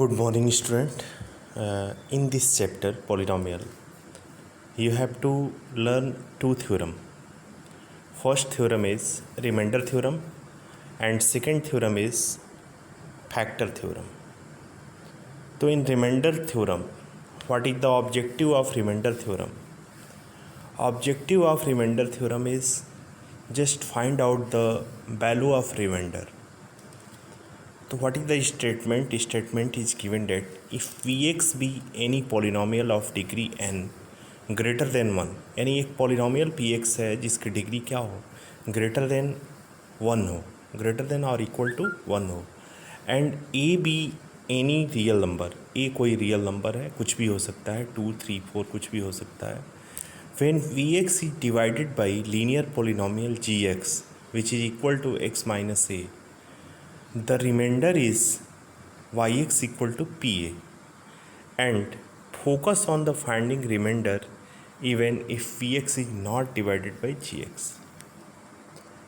Good morning, student. In this chapter, polynomial, you have to learn two theorem. First theorem is remainder theorem, and second theorem is factor theorem. So, in remainder theorem, what is the objective of remainder theorem? Objective of remainder theorem is just find out the value of remainder. So what is the statement? Statement is given that if Vx be any polynomial of degree n greater than 1, यानी एक polynomial Px है जिसकी degree क्या हो greater than 1 हो, greater than or equal to 1 हो, and a be any real number, a कोई real number है, कुछ भी हो सकता है, 2, 3, 4 कुछ भी हो सकता है, when Vx is divided by linear polynomial gx which is equal to x minus a, the remainder is yx equal to pa, and focus on the finding remainder even if vx is not divided by gx.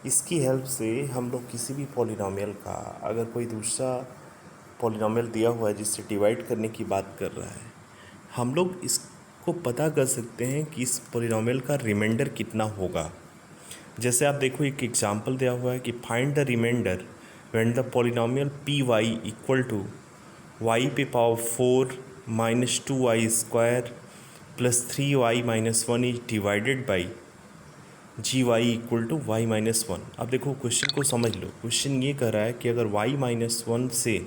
इसकी help से हम लोग किसी भी polynomial का अगर कोई दूसरा पॉलिनॉमियल दिया हुआ है जिससे डिवाइड करने की बात कर रहा है, हम लोग इसको पता कर सकते हैं कि इस पॉलिनॉमियल का रिमाइंडर कितना होगा. जैसे आप देखो एक एग्जांपल दिया हुआ है कि find the remainder when the polynomial py equal to y पे power 4 minus 2y square plus 3y minus 1 is divided by gy equal to y minus 1. अब देखो क्वेश्चन को समझ लो. क्वेश्चन ये कह रहा है कि अगर y माइनस 1 से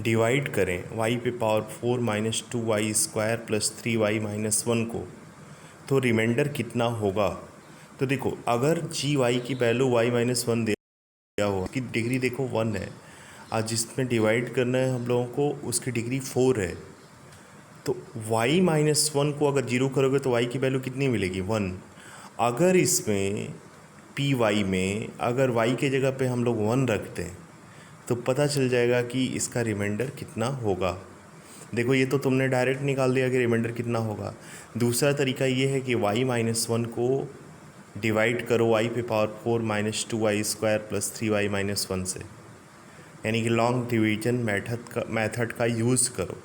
डिवाइड करें y पे power 4 minus 2y square plus 3y minus 1 को, तो रिमाइंडर कितना होगा. तो देखो अगर gy की वैल्यू y माइनस 1 क्या हुआ कि डिग्री देखो 1 है, आज जिसमें डिवाइड करना है हम लोगों को उसकी डिग्री 4 है, तो y माइनस 1 को अगर जीरो करोगे तो y की वैल्यू कितनी मिलेगी 1. अगर इसमें पी वाई में अगर y के जगह पे हम लोग 1 रखते हैं तो पता चल जाएगा कि इसका रिमाइंडर कितना होगा. देखो ये तो तुमने डायरेक्ट निकाल दिया कि रिमाइंडर कितना होगा. दूसरा तरीका ये है कि y माइनस 1 को डिवाइड करो y पे power 4 minus 2y square plus 3y minus 1 से, यानी कि लॉन्ग डिवीजन मेथड का यूज़ करो,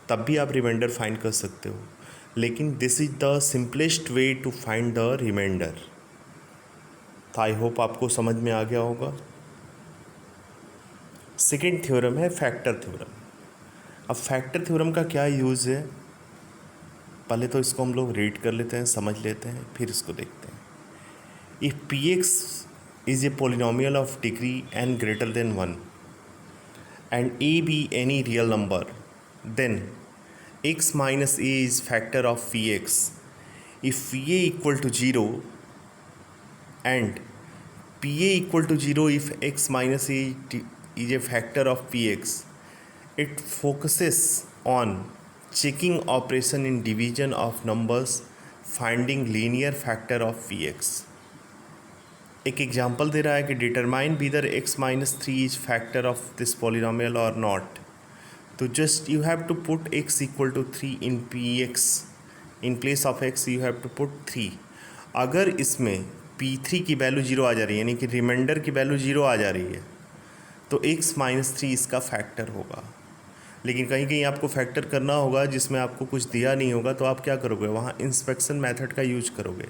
तब भी आप रिमाइंडर फाइंड कर सकते हो. लेकिन this is the simplest way to find the remainder. तो आई होप आपको समझ में आ गया होगा. सेकेंड थ्योरम है फैक्टर थ्योरम. अब फैक्टर थ्योरम का क्या यूज़ है, पहले तो इसको हम लोग रीड कर लेते हैं, समझ लेते हैं, फिर इसको देखते हैं. If px is a polynomial of degree n greater than 1 and a be any real number, then x minus a is factor of px. If pa equal to 0 and pa equal to 0 if x minus a is a factor of px, it focuses on checking operation in division of numbers, finding linear factor of px. एक example दे रहा है कि determine whether x minus 3 is factor of this polynomial और not. तो just you have to put x equal to 3 in px. In place of x you have to put 3. अगर इसमें p3 की वैल्यू 0 आ जा रही है, यानी कि रिमाइंडर की वैल्यू 0 आ जा रही है, तो x माइनस 3 इसका फैक्टर होगा. लेकिन कहीं कहीं आपको फैक्टर करना होगा जिसमें आपको कुछ दिया नहीं होगा, तो आप क्या करोगे, वहाँ इंस्पेक्शन मेथड का यूज करोगे.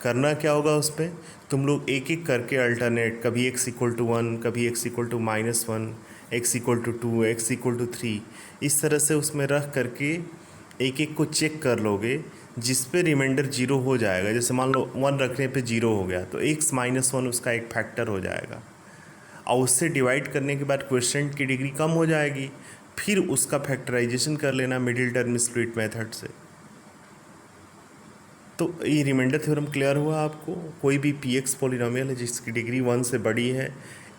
करना क्या होगा, उस पर तुम लोग एक एक करके अल्टरनेट, कभी x इक्वल टू 1, कभी x equal to minus 1, x equal to 2, x equal to 3, इस तरह से उसमें रख करके एक एक को चेक कर लोगे जिस पे रिमाइंडर 0 हो जाएगा. जैसे मान लो 1 रखने पे 0 हो गया तो x माइनस 1 उसका एक फैक्टर हो जाएगा, और उससे डिवाइड करने के बाद क्वोशिएंट की डिग्री कम हो जाएगी, फिर उसका फैक्टराइजेशन कर लेना मिडिल टर्म स्प्लिट मेथड से. तो ये रिमाइंडर थ्योरम क्लियर हुआ आपको. कोई भी पी एक्स पॉलिनॉमियल है जिसकी डिग्री 1 से बड़ी है,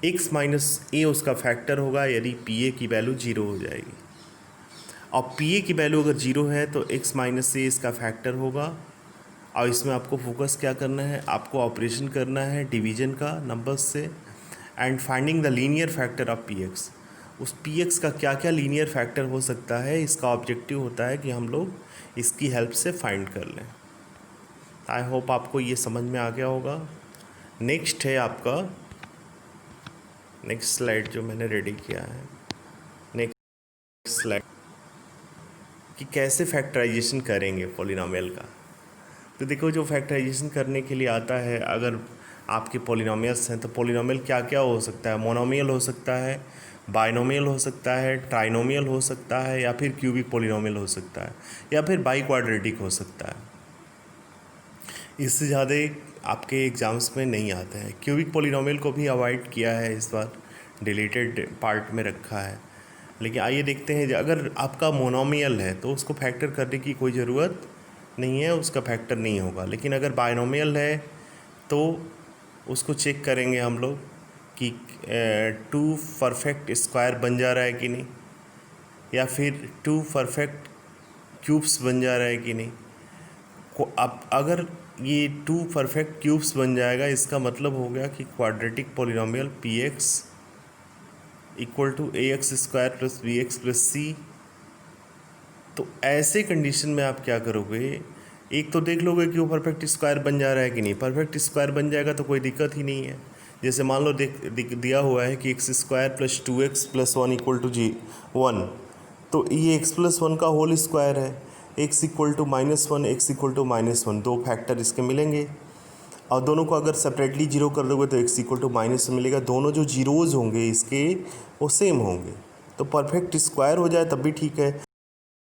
x माइनस ए उसका फैक्टर होगा यदि पी ए की वैल्यू 0 हो जाएगी. और पी ए की वैल्यू अगर 0 है तो x माइनस ए इसका फैक्टर होगा. और इसमें आपको फोकस क्या करना है, आपको ऑपरेशन करना है डिवीजन का नंबर्स से, and finding the linear factor of P x. उस पी एक्स का क्या क्या लीनियर फैक्टर हो सकता है, इसका ऑब्जेक्टिव होता है कि हम लोग इसकी हेल्प से फाइंड कर लें. आई होप आपको ये समझ में आ गया होगा. नेक्स्ट है आपका नेक्स्ट स्लाइड जो मैंने रेडी किया है. सेलेक्ट कि कैसे फैक्टराइजेशन करेंगे पॉलिनोमियल का। तो देखो, जो फैक्टराइजेशन करने के लिए आता है, अगर आपके पॉलिनोमियल्स हैं तो पॉलिनोमियल क्या क्या हो सकता है, मोनोमियल हो सकता है, बाइनोमियल हो सकता है, ट्राइनोमियल हो सकता है, या फिर क्यूबिक पॉलिनोमियल हो सकता है, या फिर बाई क्वाड्रेटिक हो सकता है। इससे ज़्यादा आपके एग्ज़ाम्स में नहीं आते हैं। क्यूबिक पॉलिनोमियल को भी अवॉइड किया है इस बार, डिलीटेड पार्ट में रखा है। लेकिन आइए देखते हैं, अगर आपका मोनोमियल है तो उसको फैक्टर करने की कोई ज़रूरत नहीं है, उसका फैक्टर नहीं होगा। लेकिन अगर बाइनोमियल है तो उसको चेक करेंगे हम लोग कि 2 परफेक्ट स्क्वायर बन जा रहा है कि नहीं, या फिर 2 परफेक्ट क्यूब्स बन जा रहा है कि नहीं। अब अगर ये 2 परफेक्ट क्यूब्स बन जाएगा, इसका मतलब हो गया कि quadratic polynomial p x equal to a x square plus b x plus c. तो ऐसे कंडीशन में आप क्या करोगे, एक तो देख लोगे कि वो परफेक्ट स्क्वायर बन जा रहा है कि नहीं। परफेक्ट स्क्वायर बन जाएगा तो कोई दिक्कत ही नहीं है। जैसे मान लो दिया हुआ है कि x square plus 2x plus 1 equal to 1, तो ये एक्स प्लस 1 का होल स्क्वायर है। X equal to -1, x equal to -1, दो फैक्टर इसके मिलेंगे, और दोनों को अगर सेपरेटली जीरो कर दोगे तो एक्स इक्वल टू -1 मिलेगा। दोनों जो जीरोज़ होंगे इसके वो सेम होंगे, तो परफेक्ट स्क्वायर हो जाए तब भी ठीक है।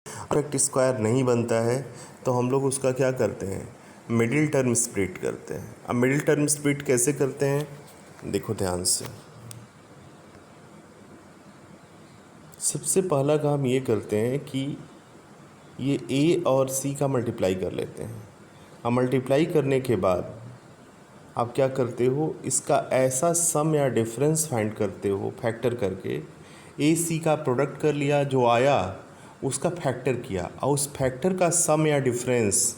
परफेक्ट स्क्वायर नहीं बनता है तो हम लोग उसका क्या करते हैं, मिडिल टर्म स्प्लिट करते हैं। अब मिडिल टर्म स्प्लिट कैसे करते हैं, देखो ध्यान से। सबसे पहला काम ये करते हैं कि ये a और c का मल्टीप्लाई कर लेते हैं। अब मल्टीप्लाई करने के बाद आप क्या करते हो, इसका ऐसा सम या डिफरेंस फाइंड करते हो फैक्टर करके। ए सी का प्रोडक्ट कर लिया, जो आया उसका फैक्टर किया, और उस फैक्टर का सम या डिफरेंस